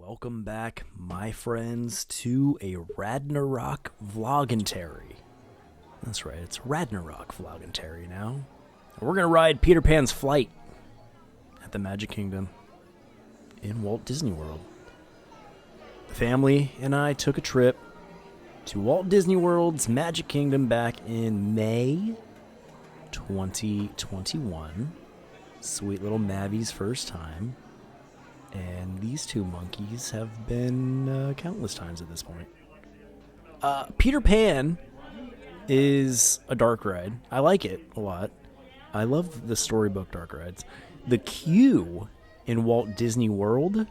Welcome back, my friends, to a Ragnarok Vloggentary. That's right, it's Ragnarok Vloggentary now. We're going to ride Peter Pan's flight at the Magic Kingdom in Walt Disney World. The family and I took a trip to Walt Disney World's Magic Kingdom back in May 2021. Sweet little Mavi's first time. And these two monkeys have been countless times at this point. Peter Pan is a dark ride. I like it a lot. I love the storybook dark rides. The queue in Walt Disney World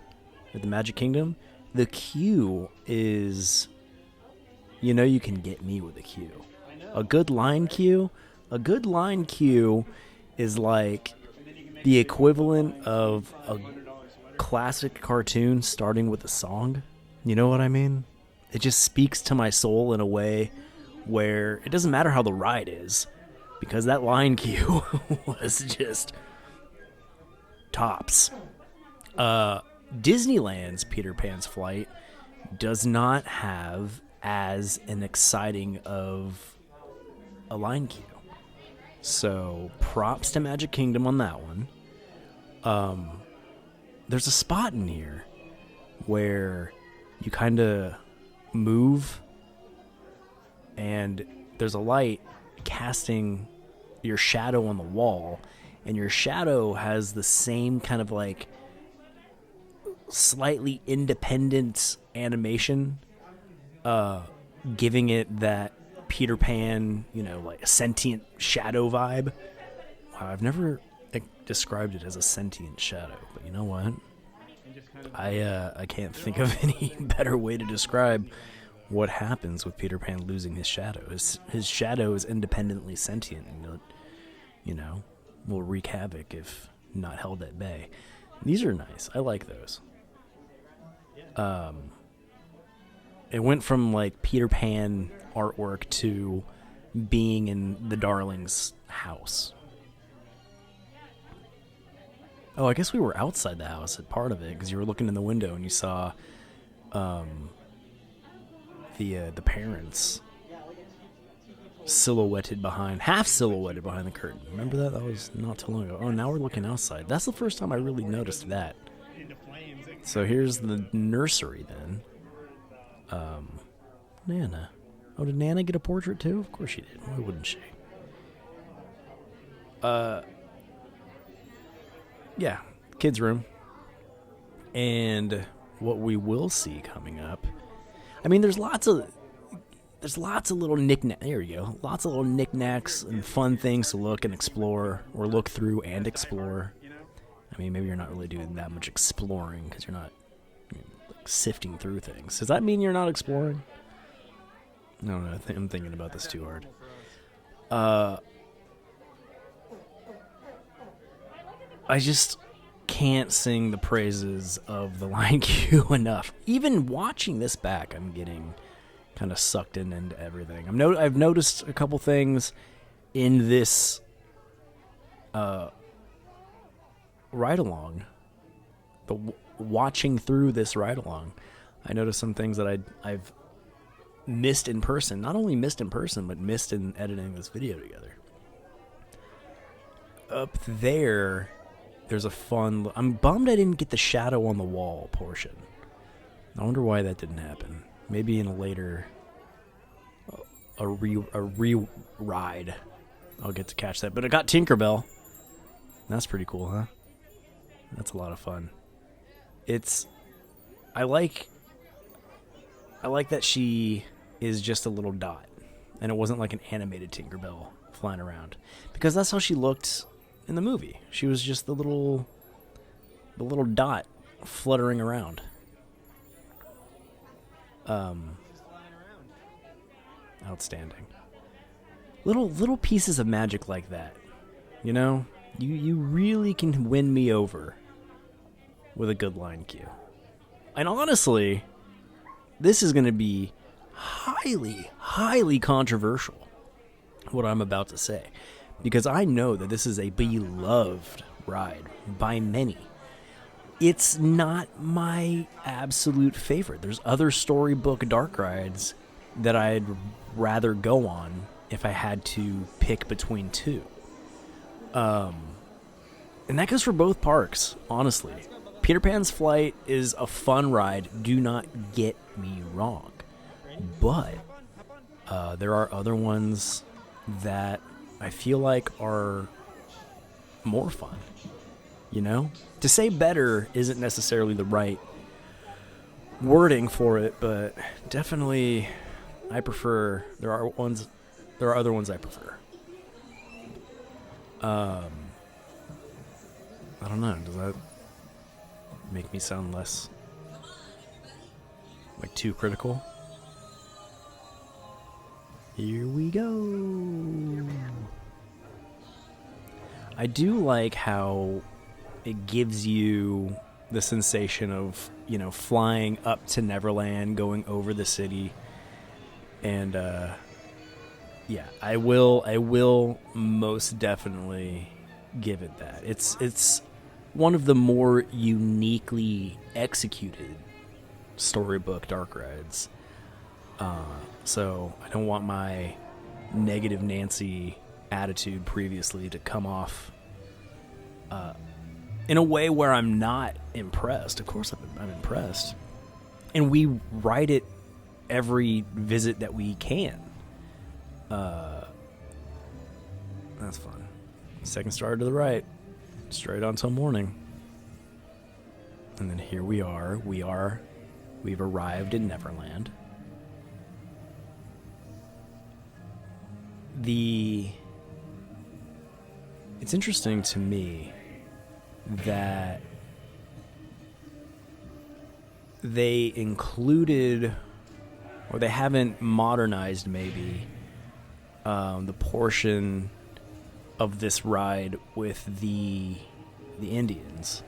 at the Magic Kingdom, the queue is, you can get me with a queue. A good line queue is like the equivalent of a classic cartoon starting with a song. You know what I mean? It just speaks to my soul in a way where it doesn't matter how the ride is, because that line queue was just tops. Disneyland's Peter Pan's flight does not have as an exciting of a line queue. So props to Magic Kingdom on that one. There's a spot in here where you kind of move and there's a light casting your shadow on the wall, and your shadow has the same kind of like slightly independent animation, giving it that Peter Pan, like a sentient shadow vibe. Wow, I've never described it as a sentient shadow, but you know what? I can't think of any better way to describe what happens with Peter Pan losing his shadow. His shadow is independently sentient, and will wreak havoc if not held at bay. These are nice. I like those. It went from like Peter Pan artwork to being in the Darling's house. Oh, I guess we were outside the house at part of it, because you were looking in the window and you saw the parents half silhouetted behind the curtain. Remember that? That was not too long ago. Oh, now we're looking outside. That's the first time I really noticed that. So here's the nursery then. Nana. Oh, did Nana get a portrait too? Of course she did. Why wouldn't she? Yeah, kids' room. And what we will see coming up, I mean, there's lots of little knickknacks. There you go. Lots of little knickknacks and fun things to look and explore, or look through and explore. I mean, maybe you're not really doing that much exploring because you're not like sifting through things. Does that mean you're not exploring? I don't know. I'm thinking about this too hard. I just can't sing the praises of the line queue enough. Even watching this back, I'm getting kind of sucked into everything. I've noticed a couple things in this ride-along. Watching through this ride-along, I noticed some things that I've missed in person. Not only missed in person, but missed in editing this video together. Up there, there's a fun... I'm bummed I didn't get the shadow on the wall portion. I wonder why that didn't happen. Maybe in a later... A re-ride, I'll get to catch that. But I got Tinkerbell. That's pretty cool, huh? That's a lot of fun. I like that she is just a little dot. And it wasn't like an animated Tinkerbell flying around. Because that's how she looked in the movie. She was just the little dot fluttering around. Outstanding. Little pieces of magic like that. You really can win me over with a good line cue. And honestly, this is going to be highly, highly controversial, what I'm about to say. Because I know that this is a beloved ride by many. it's not my absolute favorite. There's other storybook dark rides that I'd rather go on if I had to pick between two. And that goes for both parks, honestly. Peter Pan's Flight is a fun ride, do not get me wrong. But there are other ones that I feel like are more fun. You know? To say better isn't necessarily the right wording for it, but definitely I prefer, there are other ones I prefer. I don't know, does that make me sound less like too critical? Here we go. I do like how it gives you the sensation of, you know, flying up to Neverland, going over the city. And yeah, I will most definitely give it that. It's one of the more uniquely executed storybook dark rides. So I don't want my negative Nancy attitude previously to come off in a way where I'm not impressed. Of course I'm impressed. And we ride it every visit that we can. That's fun. Second star to the right. Straight on till morning. And then here we are. We've arrived in Neverland. It's interesting to me that they included, or they haven't modernized maybe, the portion of this ride with the Indians.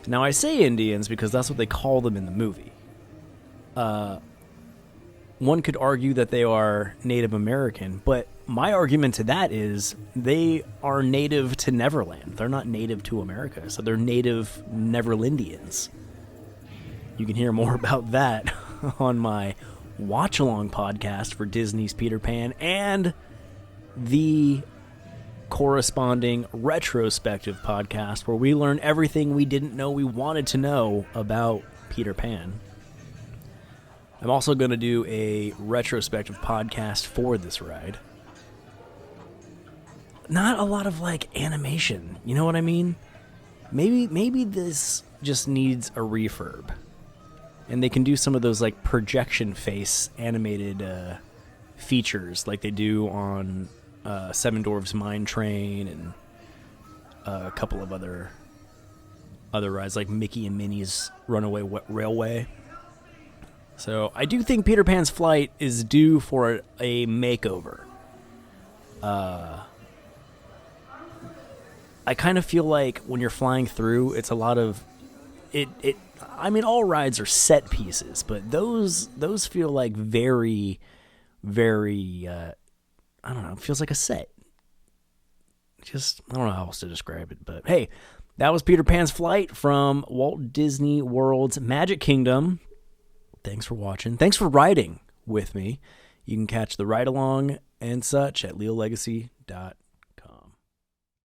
Now I say Indians because that's what they call them in the movie. One could argue that they are Native American, but my argument to that is they are native to Neverland. They're not native to America, so they're native Neverlandians. You can hear more about that on my watch-along podcast for Disney's Peter Pan and the corresponding retrospective podcast where we learn everything we didn't know we wanted to know about Peter Pan. I'm also going to do a retrospective podcast for this ride. Not a lot of, like, animation. You know what I mean? Maybe this just needs a refurb. And they can do some of those, like, projection face animated features like they do on Seven Dwarfs Mine Train and a couple of other rides like Mickey and Minnie's Runaway Railway. So I do think Peter Pan's Flight is due for a makeover. I kind of feel like when you're flying through, it's a lot of it. I mean, all rides are set pieces, but those feel like very, very. I don't know. It feels like a set. Just I don't know how else to describe it, but hey, that was Peter Pan's Flight from Walt Disney World's Magic Kingdom. Thanks for watching. Thanks for riding with me. You can catch the ride along and such at leallegacy.com.